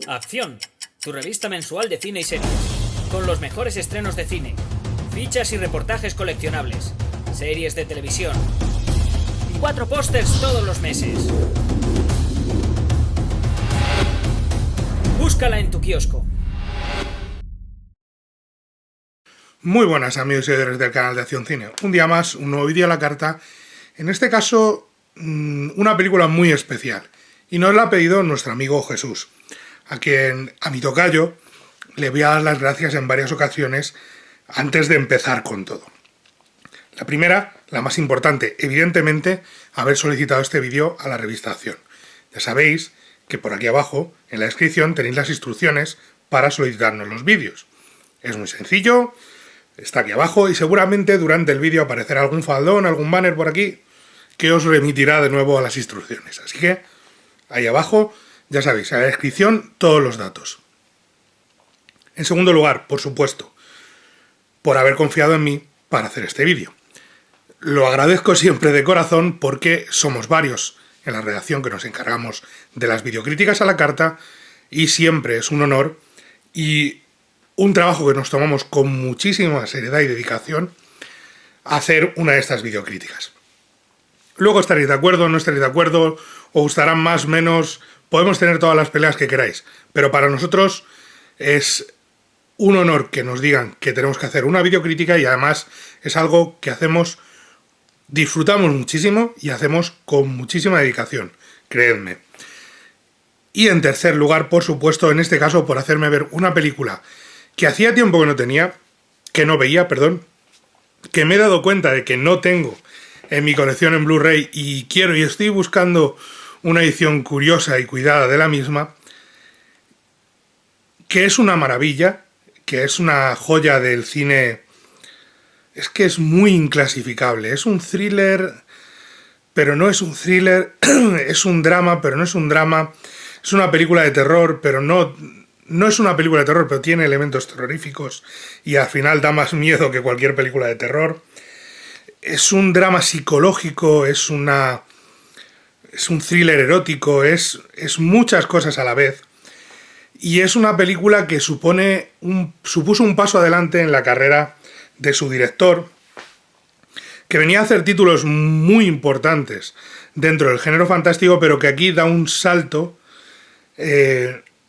Acción, tu revista mensual de cine y series, con los mejores estrenos de cine, fichas y reportajes coleccionables, series de televisión y 4 pósters todos los meses. Búscala en tu kiosco. Muy buenas amigos y seguidores del canal de Acción Cine. Un día más, un nuevo vídeo a la carta. En este caso, una película muy especial. Y nos la ha pedido nuestro amigo Jesús, a quien, a mi tocayo, le voy a dar las gracias en varias ocasiones antes de empezar con todo. La primera, la más importante, evidentemente, haber solicitado este vídeo a la revista Acción. Ya sabéis que por aquí abajo, en la descripción, tenéis las instrucciones para solicitarnos los vídeos. Es muy sencillo, está aquí abajo y seguramente durante el vídeo aparecerá algún faldón, algún banner por aquí que os remitirá de nuevo a las instrucciones. Así que ahí abajo, ya sabéis, en la descripción todos los datos. En segundo lugar, por supuesto, por haber confiado en mí para hacer este vídeo. Lo agradezco siempre de corazón porque somos varios en la redacción que nos encargamos de las videocríticas a la carta y siempre es un honor y un trabajo que nos tomamos con muchísima seriedad y dedicación hacer una de estas videocríticas. Luego estaréis de acuerdo, no estaréis de acuerdo, os gustarán más, menos, podemos tener todas las peleas que queráis, pero para nosotros es un honor que nos digan que tenemos que hacer una videocrítica y además es algo que hacemos, disfrutamos muchísimo y hacemos con muchísima dedicación, creedme. Y en tercer lugar, por supuesto, en este caso por hacerme ver una película que hacía tiempo que no veía, que me he dado cuenta de que no tengo en mi colección en Blu-ray y quiero y estoy buscando una edición curiosa y cuidada de la misma, que es una maravilla, que es una joya del cine. Es que es muy inclasificable, es un thriller, pero no es un thriller, es un drama, pero no es un drama, es una película de terror, pero no es una película de terror, pero tiene elementos terroríficos y al final da más miedo que cualquier película de terror. Es un drama psicológico, es un thriller erótico, es muchas cosas a la vez. Y es una película que supuso un paso adelante en la carrera de su director, que venía a hacer títulos muy importantes dentro del género fantástico, pero que aquí da un salto,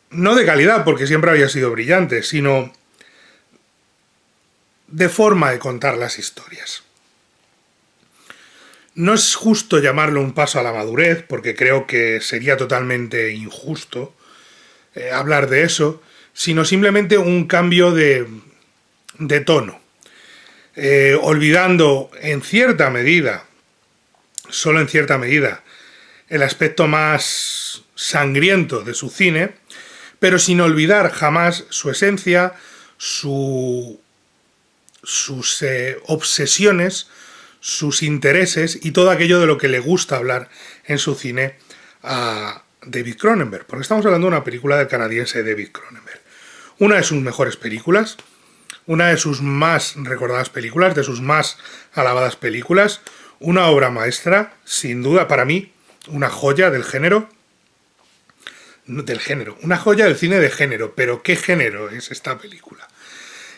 no de calidad, porque siempre había sido brillante, sino de forma de contar las historias. No es justo llamarlo un paso a la madurez, porque creo que sería totalmente injusto hablar de eso, sino simplemente un cambio de tono. Olvidando en cierta medida, solo en cierta medida, el aspecto más sangriento de su cine, pero sin olvidar jamás su esencia, sus obsesiones, sus intereses y todo aquello de lo que le gusta hablar en su cine a David Cronenberg, porque estamos hablando de una película del canadiense David Cronenberg. Una de sus mejores películas, una de sus más recordadas películas, de sus más alabadas películas, una obra maestra, sin duda para mí, una joya del género, una joya del cine de género, pero ¿qué género es esta película?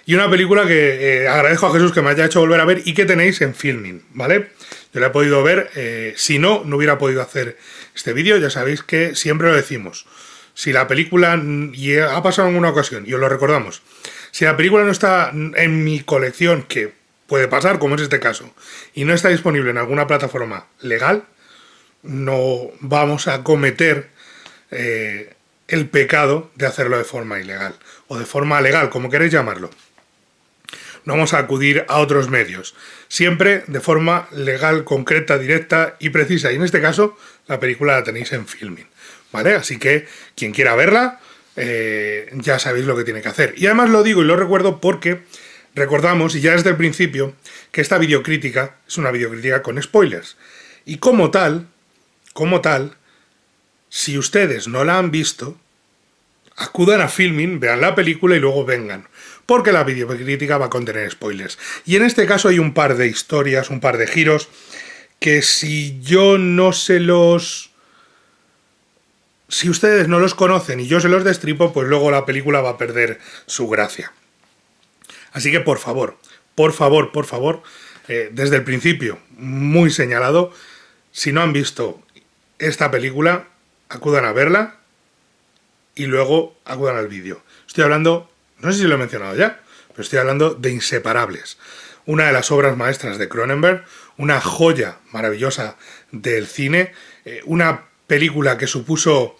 Y una película que agradezco a Jesús que me haya hecho volver a ver y que tenéis en Filmin, ¿vale? Yo la he podido ver, si no hubiera podido hacer este vídeo, ya sabéis que siempre lo decimos. Si la película, y ha pasado en una ocasión, y os lo recordamos, si la película no está en mi colección, que puede pasar, como es este caso, y no está disponible en alguna plataforma legal, no vamos a cometer el pecado de hacerlo de forma ilegal, o de forma legal, como queréis llamarlo. No vamos a acudir a otros medios, siempre de forma legal, concreta, directa y precisa. Y en este caso, la película la tenéis en Filmin, ¿vale? Así que, quien quiera verla, ya sabéis lo que tiene que hacer. Y además lo digo y lo recuerdo porque recordamos, y ya desde el principio, que esta videocrítica es una videocrítica con spoilers. Y como tal, si ustedes no la han visto, acudan a Filmin, vean la película y luego vengan, porque la videocrítica va a contener spoilers. Y en este caso hay un par de historias, un par de giros, que si yo no se los si ustedes no los conocen y yo se los destripo, pues luego la película va a perder su gracia. Así que por favor, desde el principio, muy señalado, si no han visto esta película, acudan a verla y luego acudan al vídeo. Estoy hablando, no sé si lo he mencionado ya, pero estoy hablando de Inseparables, una de las obras maestras de Cronenberg, una joya maravillosa del cine, una película que supuso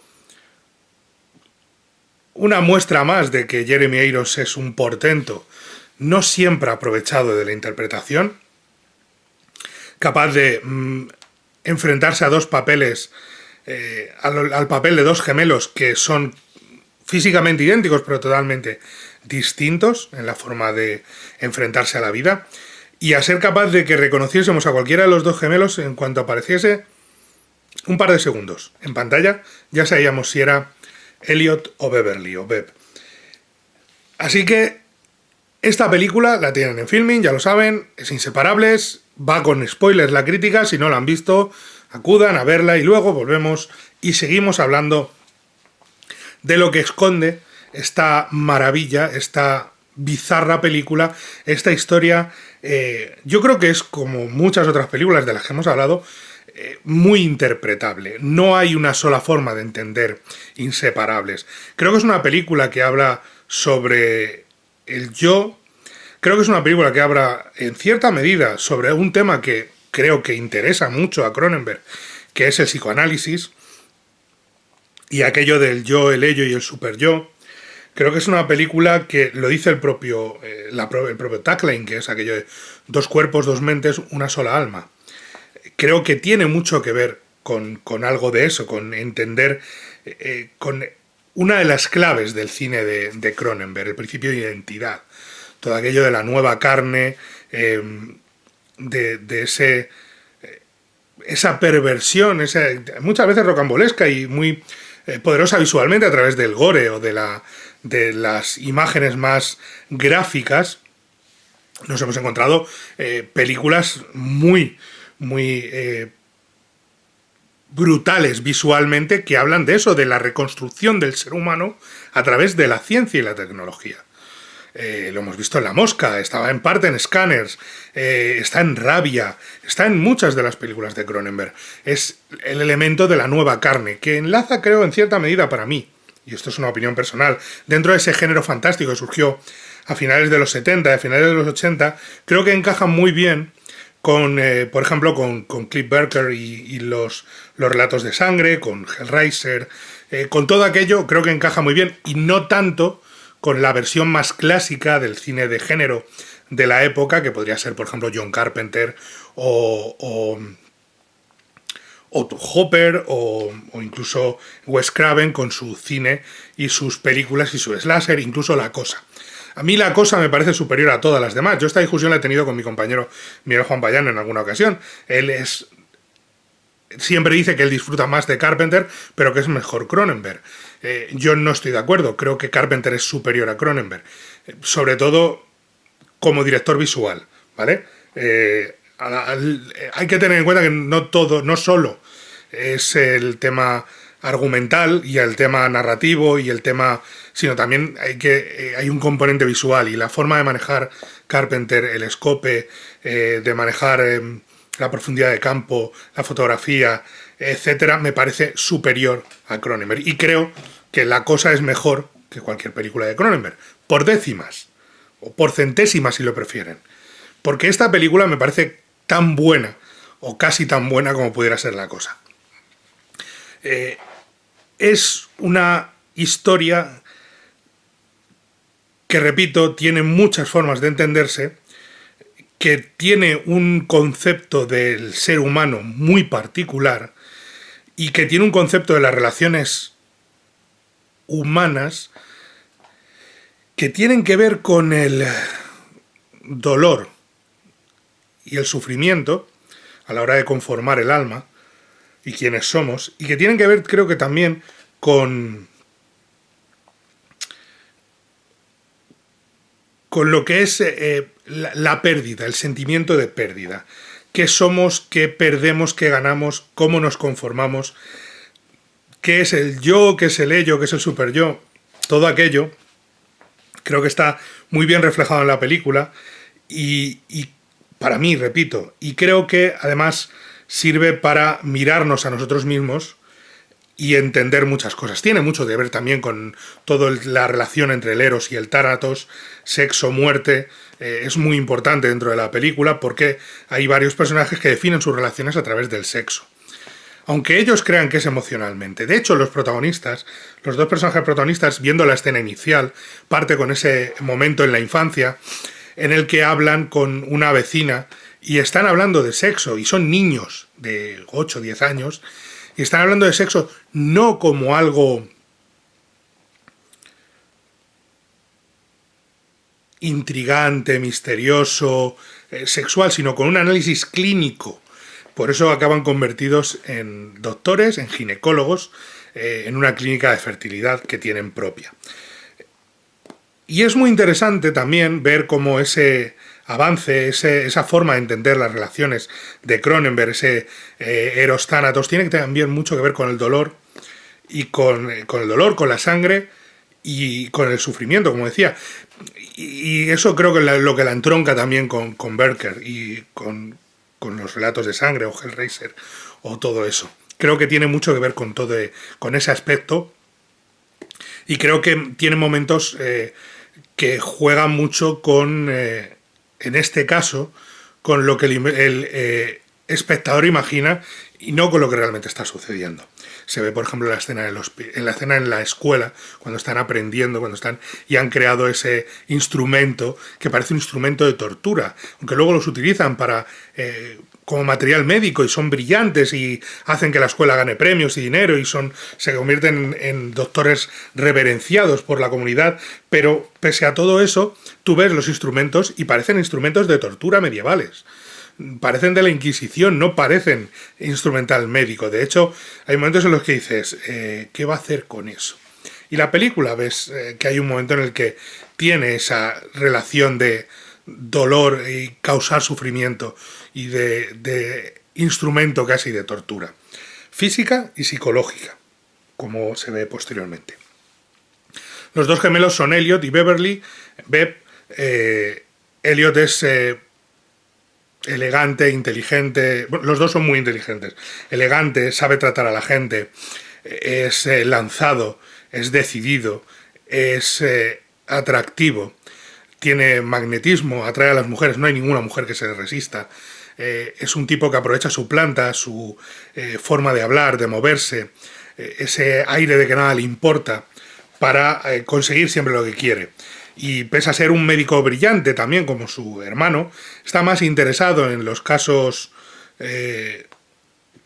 una muestra más de que Jeremy Irons es un portento, no siempre aprovechado de la interpretación, capaz de enfrentarse a dos papeles, al papel de dos gemelos que son físicamente idénticos pero totalmente distintos en la forma de enfrentarse a la vida, y a ser capaz de que reconociésemos a cualquiera de los dos gemelos en cuanto apareciese un par de segundos en pantalla, ya sabíamos si era Elliot o Beverly o Beb. Así que esta película la tienen en Filmin, ya lo saben, es Inseparables, va con spoilers la crítica, si no la han visto, acudan a verla y luego volvemos y seguimos hablando de lo que esconde esta maravilla, esta bizarra película, esta historia. Yo creo que es, como muchas otras películas de las que hemos hablado, muy interpretable. No hay una sola forma de entender Inseparables. Creo que es una película que habla sobre el yo. Creo que es una película que habla en cierta medida sobre un tema que creo que interesa mucho a Cronenberg, que es el psicoanálisis y aquello del yo, el ello y el superyo. Creo que es una película que lo dice el propio tagline, que es aquello de dos cuerpos, dos mentes, una sola alma. Creo que tiene mucho que ver con algo de eso, con entender, con una de las claves del cine de Cronenberg, el principio de identidad. Todo aquello de la nueva carne, de esa perversión, muchas veces rocambolesca y muy poderosa visualmente a través del gore o de las imágenes más gráficas. Nos hemos encontrado películas muy brutales visualmente que hablan de eso, de la reconstrucción del ser humano a través de la ciencia y la tecnología. Lo hemos visto en La Mosca, estaba en parte en Scanners, está en Rabia, está en muchas de las películas de Cronenberg. Es el elemento de la nueva carne, que enlaza, creo, en cierta medida para mí, y esto es una opinión personal, dentro de ese género fantástico que surgió a finales de los 70, a finales de los 80, creo que encaja muy bien con, por ejemplo, con Clive Barker y los relatos de sangre, con Hellraiser, con todo aquello creo que encaja muy bien, y no tanto con la versión más clásica del cine de género de la época, que podría ser, por ejemplo, John Carpenter o Hopper o incluso Wes Craven con su cine y sus películas y su slasher, incluso La Cosa. A mí La Cosa me parece superior a todas las demás. Yo esta discusión la he tenido con mi compañero Miguel Juan Payán en alguna ocasión. Él siempre dice que él disfruta más de Carpenter, pero que es mejor Cronenberg. Yo no estoy de acuerdo. Creo que Carpenter es superior a Cronenberg. Sobre todo como director visual, ¿vale? Hay que tener en cuenta que no solo es el tema argumental y el tema narrativo y el tema, sino también hay un componente visual, y la forma de manejar Carpenter, el escope, de manejar la profundidad de campo, la fotografía, etcétera, me parece superior a Cronenberg, y creo que La Cosa es mejor que cualquier película de Cronenberg, por décimas o por centésimas si lo prefieren, porque esta película me parece tan buena o casi tan buena como pudiera ser La Cosa. Es una historia que, repito, tiene muchas formas de entenderse, que tiene un concepto del ser humano muy particular y que tiene un concepto de las relaciones humanas que tienen que ver con el dolor y el sufrimiento a la hora de conformar el alma y quiénes somos, y que tienen que ver, creo que también, con lo que es la pérdida, el sentimiento de pérdida. ¿Qué somos, qué perdemos, qué ganamos, cómo nos conformamos? qué es el yo, qué es el ello, qué es el super yo, todo aquello, creo que está muy bien reflejado en la película y para mí, repito, y creo que además sirve para mirarnos a nosotros mismos y entender muchas cosas. Tiene mucho que ver también con toda la relación entre el Eros y el Tánatos, sexo, muerte. Es muy importante dentro de la película porque hay varios personajes que definen sus relaciones a través del sexo. Aunque ellos crean que es emocionalmente. De hecho, los protagonistas, los dos personajes protagonistas, viendo la escena inicial, parte con ese momento en la infancia en el que hablan con una vecina y están hablando de sexo, y son niños de 8 o 10 años, y están hablando de sexo no como algo intrigante, misterioso, sexual, sino con un análisis clínico. Por eso acaban convertidos en doctores, en ginecólogos, en una clínica de fertilidad que tienen propia. Y es muy interesante también ver cómo ese avance, esa forma de entender las relaciones de Cronenberg, ese Eros Tánatos, tiene también mucho que ver con el dolor, y con el dolor, con la sangre y con el sufrimiento, como decía. Y eso creo que lo que la entronca también con Berker y con los relatos de sangre o Hellraiser o todo eso. Creo que tiene mucho que ver con ese aspecto, y creo que tiene momentos que juegan mucho con, en este caso, con lo que el espectador imagina y no con lo que realmente está sucediendo. Se ve, por ejemplo, la escena en la escuela, cuando están aprendiendo, y han creado ese instrumento que parece un instrumento de tortura, aunque luego los utilizan como material médico y son brillantes y hacen que la escuela gane premios y dinero y se convierten en doctores reverenciados por la comunidad, pero pese a todo eso, tú ves los instrumentos y parecen instrumentos de tortura medievales. Parecen de la Inquisición, no parecen instrumental médico. De hecho, hay momentos en los que dices, ¿qué va a hacer con eso? Y la película ves que hay un momento en el que tiene esa relación de dolor y causar sufrimiento y de instrumento casi de tortura, física y psicológica, como se ve posteriormente. Los dos gemelos son Elliot y Beverly. Elliot es elegante, inteligente, los dos son muy inteligentes, elegante, sabe tratar a la gente, es lanzado, es decidido, es atractivo, tiene magnetismo, atrae a las mujeres, no hay ninguna mujer que se le resista, es un tipo que aprovecha su planta, su forma de hablar, de moverse, ese aire de que nada le importa para conseguir siempre lo que quiere. Y pese a ser un médico brillante también, como su hermano, está más interesado en los casos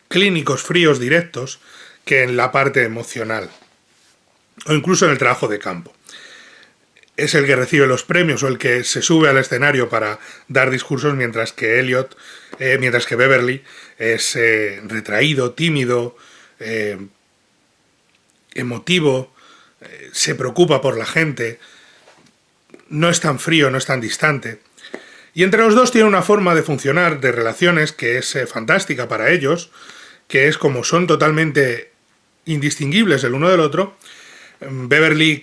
clínicos fríos directos que en la parte emocional, o incluso en el trabajo de campo. Es el que recibe los premios o el que se sube al escenario para dar discursos, mientras que Beverly es retraído, tímido, emotivo, se preocupa por la gente, no es tan frío, no es tan distante. Y entre los dos tiene una forma de funcionar, de relaciones, que es fantástica para ellos, que es como son totalmente indistinguibles el uno del otro. Elliot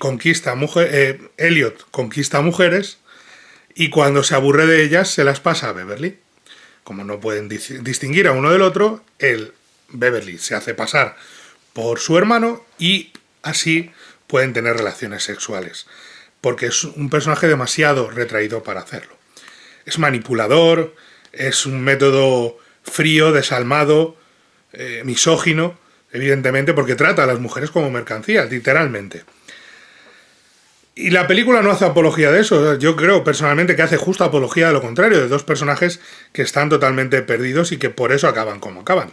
conquista mujeres y cuando se aburre de ellas se las pasa a Beverly. Como no pueden distinguir a uno del otro, Beverly se hace pasar por su hermano y así pueden tener relaciones sexuales, porque es un personaje demasiado retraído para hacerlo. Es manipulador, es un método frío, desalmado, misógino, evidentemente, porque trata a las mujeres como mercancías, literalmente. Y la película no hace apología de eso. Yo creo personalmente que hace justo apología de lo contrario, de dos personajes que están totalmente perdidos y que por eso acaban como acaban.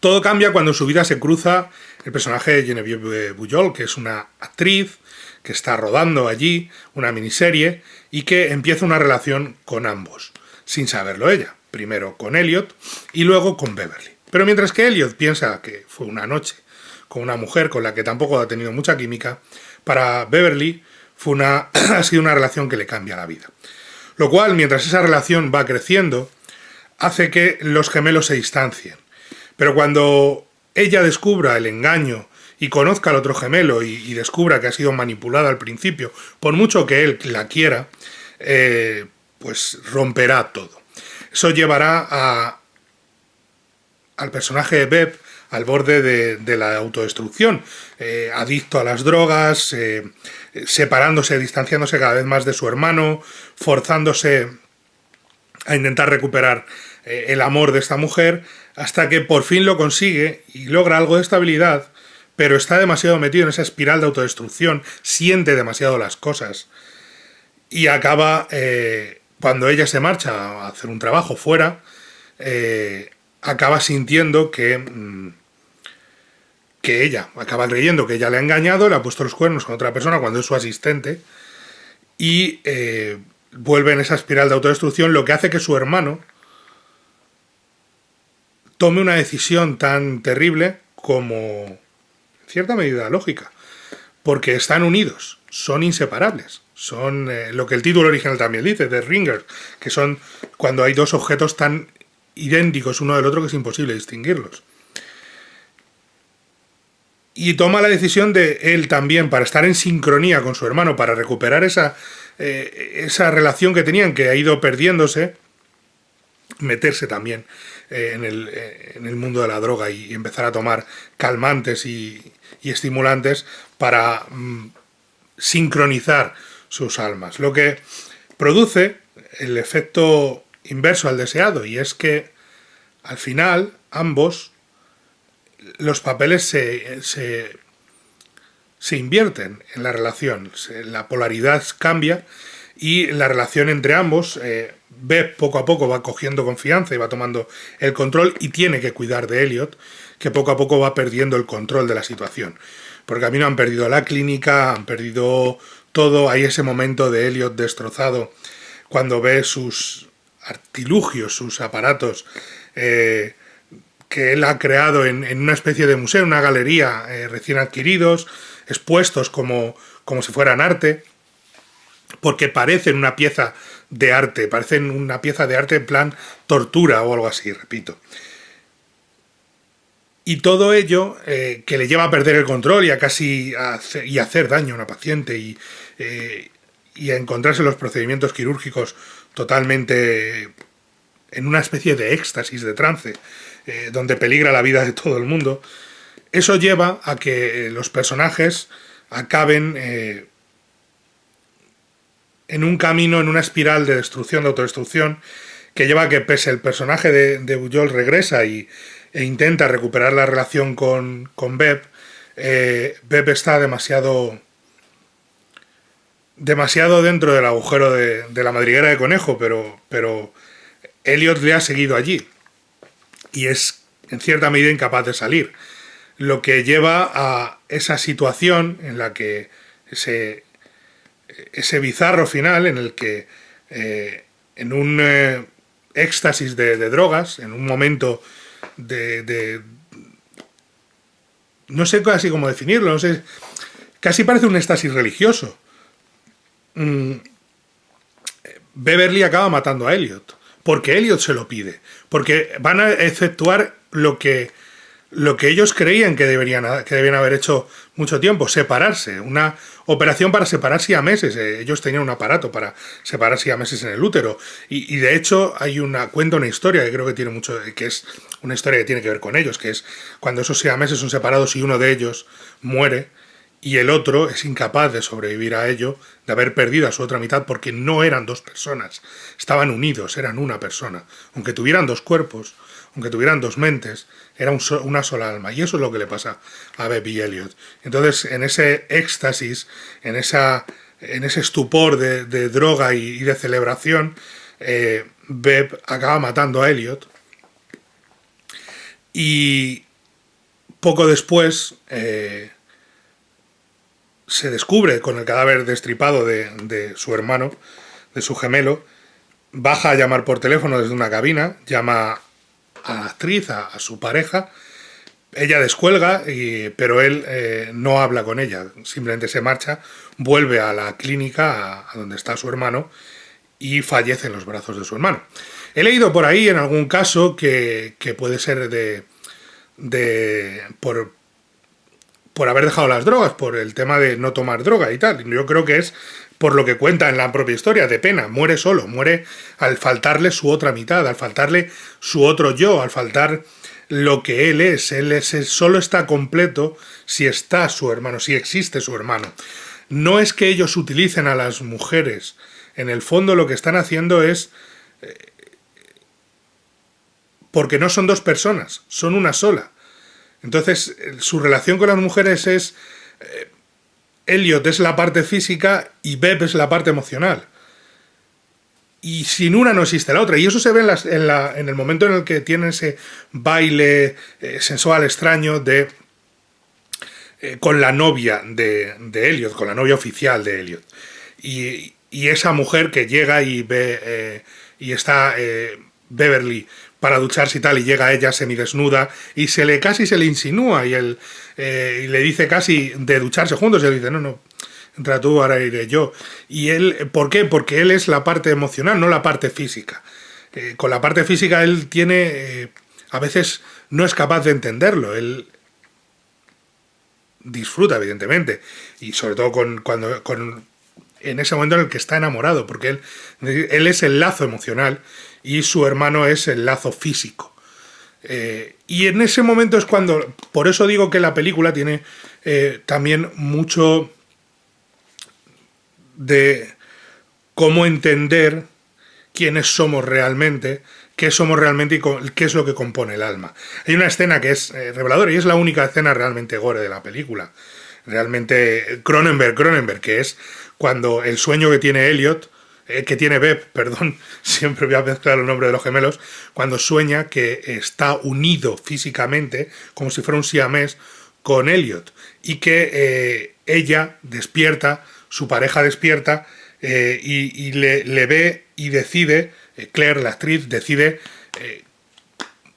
Todo cambia cuando en su vida se cruza el personaje de Genevieve Bujold, que es una actriz que está rodando allí una miniserie y que empieza una relación con ambos, sin saberlo ella. Primero con Elliot y luego con Beverly. Pero mientras que Elliot piensa que fue una noche con una mujer con la que tampoco ha tenido mucha química, para Beverly ha sido una relación que le cambia la vida. Lo cual, mientras esa relación va creciendo, hace que los gemelos se distancien. Pero cuando ella descubra el engaño y conozca al otro gemelo y descubra que ha sido manipulada al principio, por mucho que él la quiera, pues romperá todo. Eso llevará al personaje de Beb al borde de la autodestrucción, adicto a las drogas, separándose, distanciándose cada vez más de su hermano, forzándose a intentar recuperar el amor de esta mujer, hasta que por fin lo consigue y logra algo de estabilidad, pero está demasiado metido en esa espiral de autodestrucción, siente demasiado las cosas, y acaba, cuando ella se marcha a hacer un trabajo fuera, acaba sintiendo que ella, acaba creyendo que ella le ha engañado, le ha puesto los cuernos con otra persona cuando es su asistente, y vuelve en esa espiral de autodestrucción, lo que hace que su hermano tome una decisión tan terrible como, en cierta medida, lógica, porque están unidos, son inseparables, son lo que el título original también dice, The Ringers, que son cuando hay dos objetos tan idénticos uno del otro que es imposible distinguirlos. Y toma la decisión de él también, para estar en sincronía con su hermano, para recuperar esa relación que tenían, que ha ido perdiéndose, meterse también en el mundo de la droga y empezar a tomar calmantes y estimulantes para sincronizar sus almas. Lo que produce el efecto inverso al deseado, y es que al final ambos, los papeles se invierten en la relación, la polaridad cambia y la relación entre ambos, Beb poco a poco va cogiendo confianza y va tomando el control y tiene que cuidar de Elliot, que poco a poco va perdiendo el control de la situación. Por el camino han perdido la clínica, han perdido todo, hay ese momento de Elliot destrozado cuando ve sus artilugios, sus aparatos, que él ha creado en una especie de museo, una galería, recién adquiridos, expuestos como si fueran arte, porque parecen una pieza de arte, en plan tortura o algo así, repito. Y todo ello que le lleva a perder el control y a casi hacer daño a una paciente y a encontrarse los procedimientos quirúrgicos totalmente en una especie de éxtasis, de trance, donde peligra la vida de todo el mundo. Eso lleva a que los personajes acaben en un camino, en una espiral de destrucción, de autodestrucción, que lleva a que, pese el personaje de Bujold regresa e intenta recuperar la relación con Beb, Beb está demasiado dentro del agujero de la madriguera de conejo, pero Elliot le ha seguido allí y es en cierta medida incapaz de salir, lo que lleva a esa situación en la que ese bizarro final en el que en un éxtasis de drogas, en un momento de no sé casi cómo definirlo, no sé, casi parece un éxtasis religioso. Beverly acaba matando a Elliot, porque Elliot se lo pide, porque van a efectuar lo que ellos creían que debían haber hecho mucho tiempo, separarse, una operación para separar siameses. Ellos tenían un aparato para separar siameses en el útero, y de hecho cuenta una historia que creo que tiene mucho, que es una historia que tiene que ver con ellos, que es cuando esos siameses son separados y uno de ellos muere y el otro es incapaz de sobrevivir a ello, de haber perdido a su otra mitad, porque no eran dos personas, estaban unidos, eran una persona, aunque tuvieran dos cuerpos, aunque tuvieran dos mentes, era una sola alma, y eso es lo que le pasa a Beb y Elliot. Entonces, en ese éxtasis, en ese estupor de droga y de celebración, Beb acaba matando a Elliot, y poco después se descubre con el cadáver destripado de su hermano, de su gemelo, baja a llamar por teléfono desde una cabina, llama a la actriz, a su pareja, ella descuelga, pero él no habla con ella, simplemente se marcha, vuelve a la clínica a donde está su hermano y fallece en los brazos de su hermano. He leído por ahí en algún caso que puede ser por haber dejado las drogas, por el tema de no tomar droga y tal. Yo creo que es por lo que cuenta en la propia historia, de pena. Muere solo, muere al faltarle su otra mitad, al faltarle su otro yo, al faltar lo que él es. Solo está completo si está su hermano, si existe su hermano. No es que ellos utilicen a las mujeres. En el fondo lo que están haciendo es... porque no son dos personas, son una sola. Entonces, su relación con las mujeres es... Elliot es la parte física y Beb es la parte emocional. Y sin una no existe la otra. Y eso se ve en el momento en el que tienen ese baile sensual extraño con la novia de Elliot, con la novia oficial de Elliot. Y esa mujer que llega y ve y está Beverly para ducharse y tal, y llega ella semidesnuda y casi se le insinúa y le dice casi de ducharse juntos, y él dice, no, entra tú, ahora iré yo. Y él, ¿por qué? Porque él es la parte emocional, no la parte física. Con la parte física él tiene, a veces no es capaz de entenderlo, él disfruta evidentemente, y sobre todo en ese momento en el que está enamorado, porque él es el lazo emocional y su hermano es el lazo físico. Y en ese momento es cuando... Por eso digo que la película tiene también mucho de cómo entender quiénes somos realmente, qué somos realmente y qué es lo que compone el alma. Hay una escena que es reveladora y es la única escena realmente gore de la película. Realmente Cronenberg, que es cuando el sueño que tiene Elliot... que tiene Beb, perdón, siempre voy a mezclar el nombre de los gemelos, cuando sueña que está unido físicamente, como si fuera un siamés, con Elliot, y que ella despierta, su pareja despierta, y le ve y decide, Claire, la actriz, decide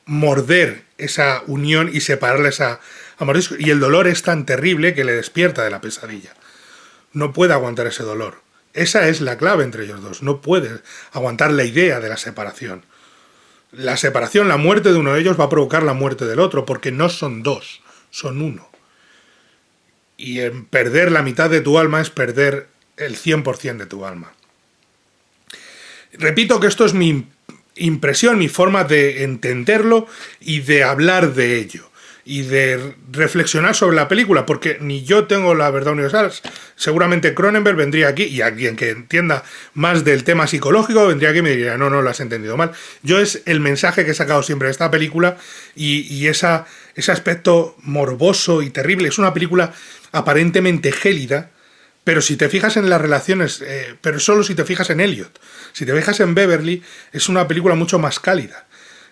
morder esa unión y separarla esa amor. Y el dolor es tan terrible que le despierta de la pesadilla. No puede aguantar ese dolor. Esa es la clave entre ellos dos. No puede aguantar la idea de la separación. La separación, la muerte de uno de ellos va a provocar la muerte del otro, porque no son dos, son uno. Y en perder la mitad de tu alma es perder el 100% de tu alma. Repito que esto es mi impresión, mi forma de entenderlo y de hablar de ello. Y de reflexionar sobre la película, porque ni yo tengo la verdad universal. Seguramente Cronenberg vendría aquí, y alguien que entienda más del tema psicológico vendría aquí y me diría, no, lo has entendido mal. Yo es el mensaje que he sacado siempre de esta película, y ese aspecto morboso y terrible. Es una película aparentemente gélida, pero si te fijas en las relaciones, pero solo si te fijas en Elliot. Si te fijas en Beverly, es una película mucho más cálida.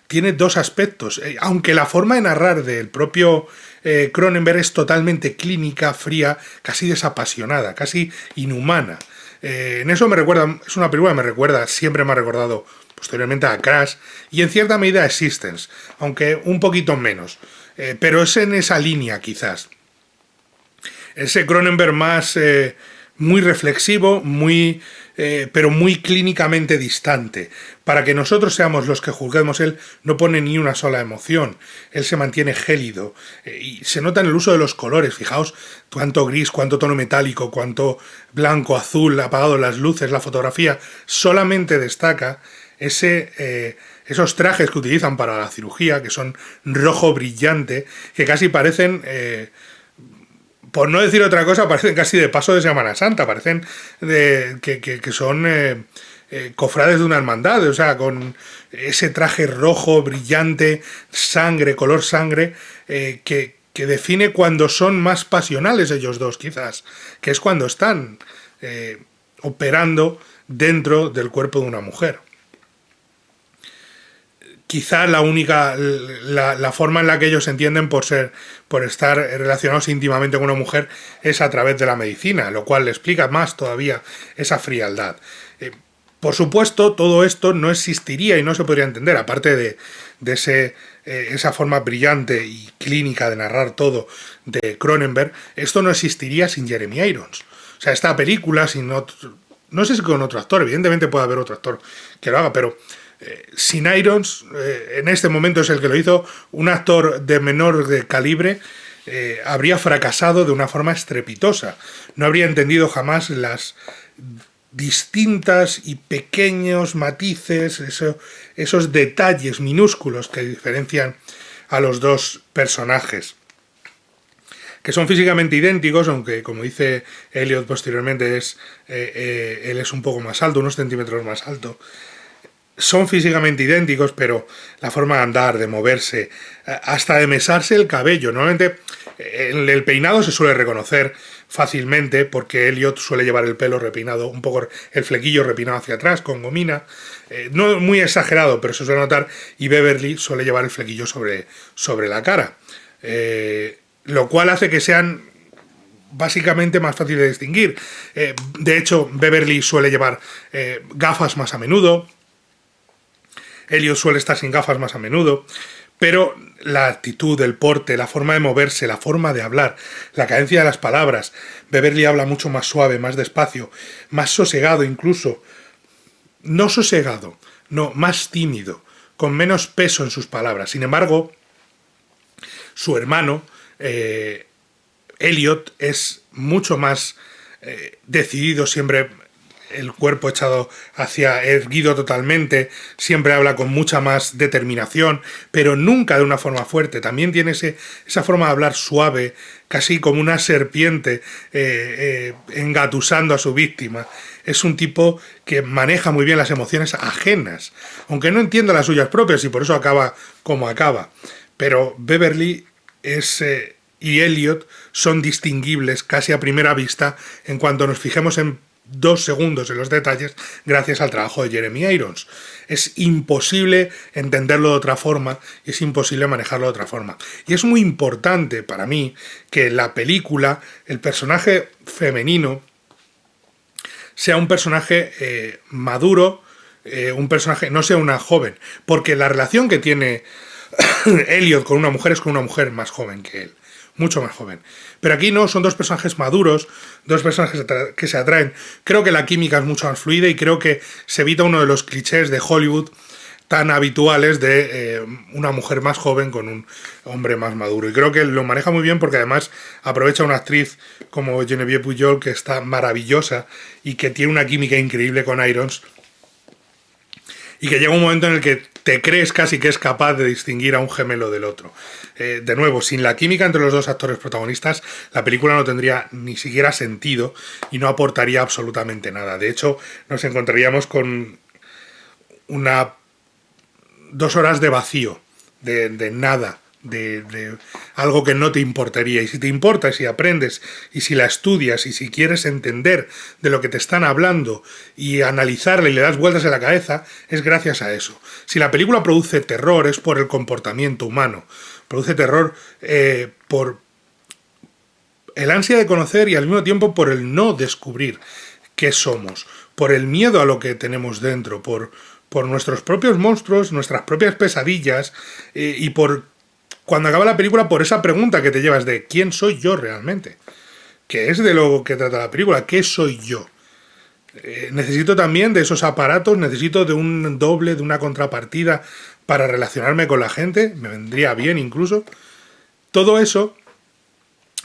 Tiene dos aspectos, aunque la forma de narrar del propio Cronenberg es totalmente clínica, fría, casi desapasionada, casi inhumana. En eso me recuerda, es una película que siempre me ha recordado posteriormente a Crash y en cierta medida a Existence, aunque un poquito menos, pero es en esa línea quizás. Ese Cronenberg más muy reflexivo, pero muy clínicamente distante. Para que nosotros seamos los que juzguemos, él no pone ni una sola emoción. Él se mantiene gélido. Y se nota en el uso de los colores. Fijaos cuánto gris, cuánto tono metálico, cuánto blanco, azul, apagado, las luces, la fotografía. Solamente destaca esos trajes que utilizan para la cirugía, que son rojo brillante, que casi parecen... por no decir otra cosa, parecen casi de paso de Semana Santa, parecen que son cofrades de una hermandad, o sea, con ese traje rojo, brillante, sangre, color sangre, que define cuando son más pasionales ellos dos, quizás, que es cuando están operando dentro del cuerpo de una mujer. Quizá la forma en la que ellos se entienden por estar relacionados íntimamente con una mujer es a través de la medicina, lo cual le explica más todavía esa frialdad. Por supuesto, todo esto no existiría y no se podría entender, aparte de esa forma brillante y clínica de narrar todo de Cronenberg, esto no existiría sin Jeremy Irons. O sea, esta película, no sé si con otro actor, evidentemente puede haber otro actor que lo haga, pero Sin Irons, en este momento es el que lo hizo, un actor de menor de calibre habría fracasado de una forma estrepitosa. No habría entendido jamás las distintas y pequeños matices, esos detalles minúsculos que diferencian a los dos personajes, que son físicamente idénticos, aunque, como dice Elliot posteriormente, él es un poco más alto, unos centímetros más alto. Son físicamente idénticos, pero la forma de andar, de moverse, hasta de mesarse el cabello. Normalmente el peinado se suele reconocer fácilmente, porque Elliot suele llevar el pelo repeinado, un poco el flequillo repeinado hacia atrás, con gomina. No muy exagerado, pero se suele notar, y Beverly suele llevar el flequillo sobre la cara. Lo cual hace que sean básicamente más fáciles de distinguir. De hecho, Beverly suele llevar gafas más a menudo. Elliot suele estar sin gafas más a menudo. Pero la actitud, el porte, la forma de moverse, la forma de hablar, la cadencia de las palabras. Beverly habla mucho más suave, más despacio, más sosegado incluso. No sosegado, no, más tímido, con menos peso en sus palabras. Sin embargo, su hermano, Elliot, es mucho más decidido, siempre el cuerpo echado hacia erguido totalmente, siempre habla con mucha más determinación, pero nunca de una forma fuerte. También tiene esa forma de hablar suave, casi como una serpiente engatusando a su víctima. Es un tipo que maneja muy bien las emociones ajenas, aunque no entienda las suyas propias, y por eso acaba como acaba. Pero Beverly y Elliot son distinguibles casi a primera vista en cuanto nos fijemos en 2 segundos en los detalles, gracias al trabajo de Jeremy Irons. Es imposible entenderlo de otra forma y es imposible manejarlo de otra forma. Y es muy importante para mí que en la película el personaje femenino sea un personaje maduro, un personaje, no sea una joven, porque la relación que tiene Elliot con una mujer es con una mujer más joven que él, mucho más joven. Pero aquí no, son 2 personajes maduros, 2 personajes que se atraen. Creo que la química es mucho más fluida y creo que se evita uno de los clichés de Hollywood tan habituales de una mujer más joven con un hombre más maduro. Y creo que lo maneja muy bien porque además aprovecha una actriz como Genevieve Pujol, que está maravillosa y que tiene una química increíble con Irons, y que llega un momento en el que te crees casi que es capaz de distinguir a un gemelo del otro. De nuevo, sin la química entre los 2 actores protagonistas, la película no tendría ni siquiera sentido y no aportaría absolutamente nada. De hecho, nos encontraríamos con 2 horas de vacío, de nada, de algo que no te importaría. Y si te importa, y si aprendes, y si la estudias, y si quieres entender de lo que te están hablando y analizarla y le das vueltas en la cabeza, es gracias a eso. Si la película produce terror, es por el comportamiento humano. Produce terror por el ansia de conocer y al mismo tiempo por el no descubrir qué somos, por el miedo a lo que tenemos dentro, por nuestros propios monstruos, nuestras propias pesadillas, y por, cuando acaba la película, por esa pregunta que te llevas de ¿quién soy yo realmente? Que es de lo que trata la película, ¿qué soy yo? Necesito también de esos aparatos, necesito de un doble, de una contrapartida para relacionarme con la gente, me vendría bien incluso. Todo eso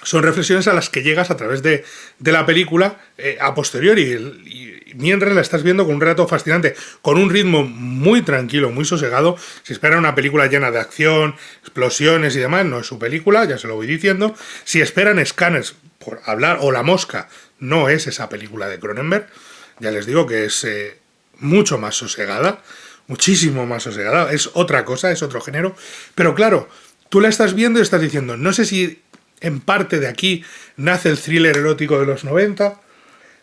son reflexiones a las que llegas a través de la película a posteriori, y mientras la estás viendo con un relato fascinante, con un ritmo muy tranquilo, muy sosegado. Si esperan una película llena de acción, explosiones y demás, no es su película, ya se lo voy diciendo. Si esperan Scanners, por hablar, o La Mosca, no es esa película de Cronenberg. Ya les digo que es mucho más sosegada, muchísimo más sosegada, es otra cosa, es otro género. Pero claro, tú la estás viendo y estás diciendo, no sé si en parte de aquí nace el thriller erótico de los 90,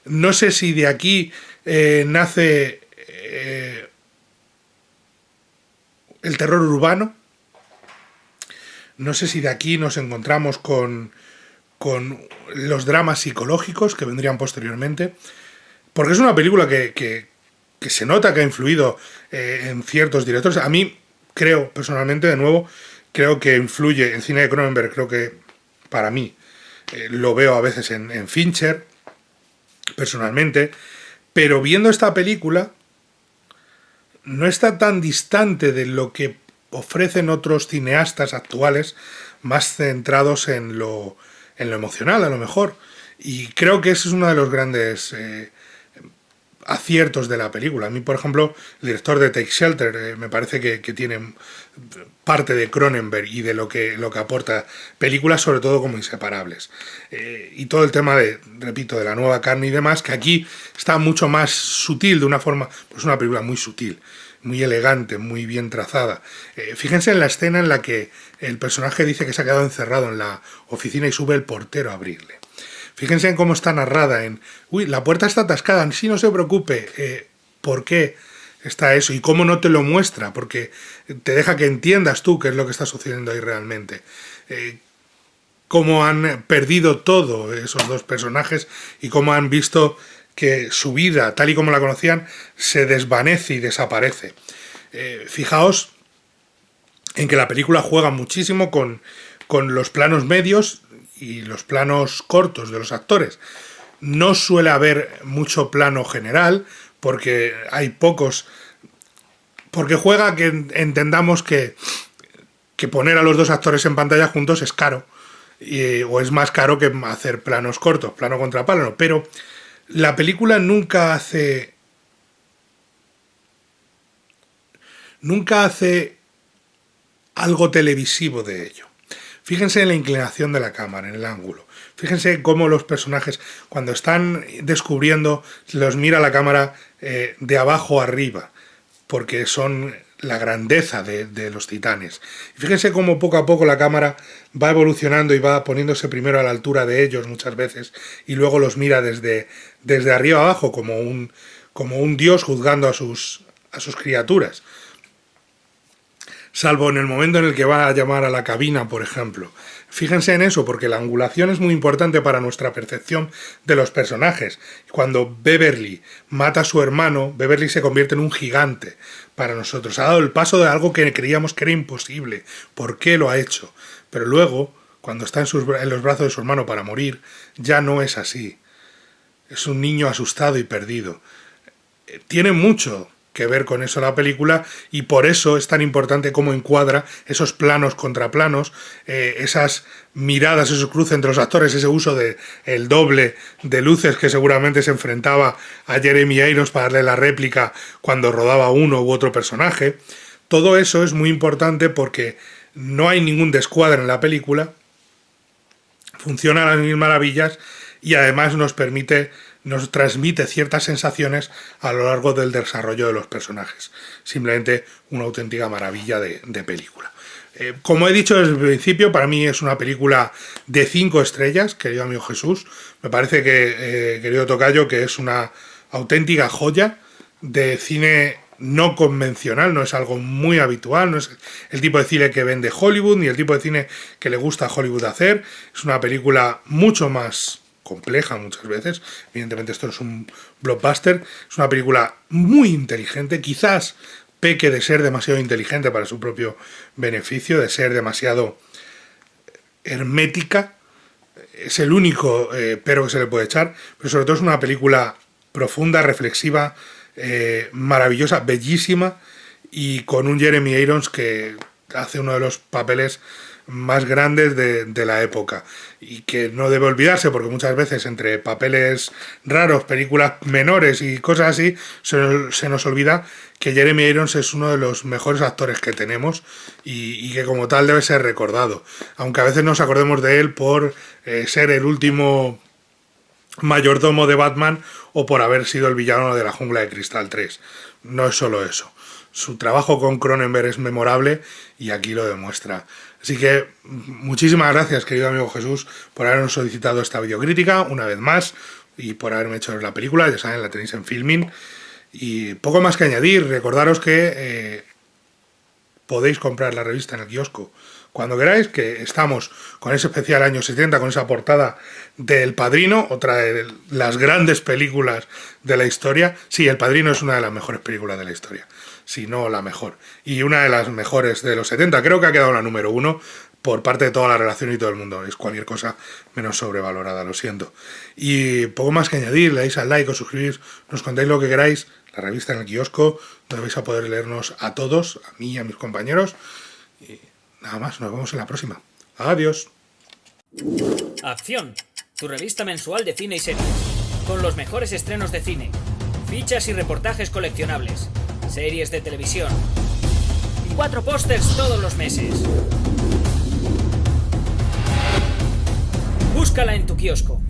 no sé si de aquí nace el terror urbano, no sé si de aquí nos encontramos con los dramas psicológicos que vendrían posteriormente, porque es una película que se nota que ha influido en ciertos directores. A mí creo, personalmente, de nuevo, creo que influye el cine de Cronenberg, creo que para mí lo veo a veces en Fincher, personalmente, pero viendo esta película no está tan distante de lo que ofrecen otros cineastas actuales más centrados en lo emocional, a lo mejor. Y creo que ese es uno de los grandes aciertos de la película. A mí, por ejemplo, el director de Take Shelter me parece que tiene parte de Cronenberg y de lo que aporta películas, sobre todo como inseparables. Y todo el tema repito, de la nueva carne y demás, que aquí está mucho más sutil, de una forma, pues una película muy sutil, muy elegante, muy bien trazada. Fíjense en la escena en la que el personaje dice que se ha quedado encerrado en la oficina y sube el portero a abrirle. Fíjense en cómo está narrada, la puerta está atascada, sí, no se preocupe, ¿por qué está eso? Y cómo no te lo muestra, porque te deja que entiendas tú qué es lo que está sucediendo ahí realmente. Cómo han perdido todo esos dos personajes y cómo han visto que su vida, tal y como la conocían, se desvanece y desaparece. Fijaos en que la película juega muchísimo con los planos medios y los planos cortos de los actores. No suele haber mucho plano general, porque hay pocos, porque juega que entendamos que poner a los dos actores en pantalla juntos es caro, o es más caro que hacer planos cortos, plano contra plano, pero la película nunca hace algo televisivo de ello. Fíjense en la inclinación de la cámara, en el ángulo. Fíjense cómo los personajes, cuando están descubriendo, los mira la cámara de abajo arriba, porque son la grandeza de los titanes. Y fíjense cómo poco a poco la cámara va evolucionando y va poniéndose primero a la altura de ellos muchas veces, y luego los mira desde arriba abajo, como un dios juzgando a sus criaturas. Salvo en el momento en el que va a llamar a la cabina, por ejemplo. Fíjense en eso, porque la angulación es muy importante para nuestra percepción de los personajes. Cuando Beverly mata a su hermano, Beverly se convierte en un gigante para nosotros. Ha dado el paso de algo que creíamos que era imposible. ¿Por qué lo ha hecho? Pero luego, cuando está en los brazos de su hermano para morir, ya no es así. Es un niño asustado y perdido. Tiene mucho que ver con eso la película, y por eso es tan importante cómo encuadra esos planos contra planos, esas miradas, esos cruces entre los actores, ese uso el doble de luces que seguramente se enfrentaba a Jeremy Irons para darle la réplica cuando rodaba uno u otro personaje. Todo eso es muy importante porque no hay ningún descuadre en la película, funciona a las mil maravillas y además nos transmite ciertas sensaciones a lo largo del desarrollo de los personajes. Simplemente una auténtica maravilla de película. Como he dicho desde el principio, para mí es una película de 5 estrellas, querido amigo Jesús. Me parece que, querido tocayo, que es una auténtica joya de cine no convencional, no es algo muy habitual, no es el tipo de cine que vende Hollywood, ni el tipo de cine que le gusta a Hollywood hacer. Es una película mucho más compleja muchas veces, evidentemente esto es un blockbuster, es una película muy inteligente, quizás peque de ser demasiado inteligente para su propio beneficio, de ser demasiado hermética, es el único pero que se le puede echar, pero sobre todo es una película profunda, reflexiva, maravillosa, bellísima, y con un Jeremy Irons que hace uno de los papeles más grandes de la época, y que no debe olvidarse, porque muchas veces entre papeles raros, películas menores y cosas así, se nos olvida que Jeremy Irons es uno de los mejores actores que tenemos y que como tal debe ser recordado, aunque a veces nos acordemos de él por ser el último mayordomo de Batman o por haber sido el villano de La Jungla de Cristal 3. No es solo eso. Su trabajo con Cronenberg es memorable y aquí lo demuestra. Así que muchísimas gracias, querido amigo Jesús, por habernos solicitado esta videocrítica una vez más y por haberme hecho la película. Ya saben, la tenéis en Filmin. Y poco más que añadir. Recordaros que podéis comprar la revista en el kiosco cuando queráis, que estamos con ese especial año 70, con esa portada del Padrino, otra de las grandes películas de la historia. Sí, El Padrino es una de las mejores películas de la historia, si no la mejor, y una de las mejores de los 70, creo que ha quedado la número 1 por parte de toda la relación y todo el mundo, es cualquier cosa menos sobrevalorada, lo siento. Y poco más que añadir, le dais al like, os suscribís, nos contáis lo que queráis, la revista en el kiosco, donde vais a poder leernos a todos, a mí y a mis compañeros. Y nada más, nos vemos en la próxima. Adiós. Acción, tu revista mensual de cine y series, con los mejores estrenos de cine, fichas y reportajes coleccionables, series de televisión y 4 pósters todos los meses. Búscala en tu kiosco.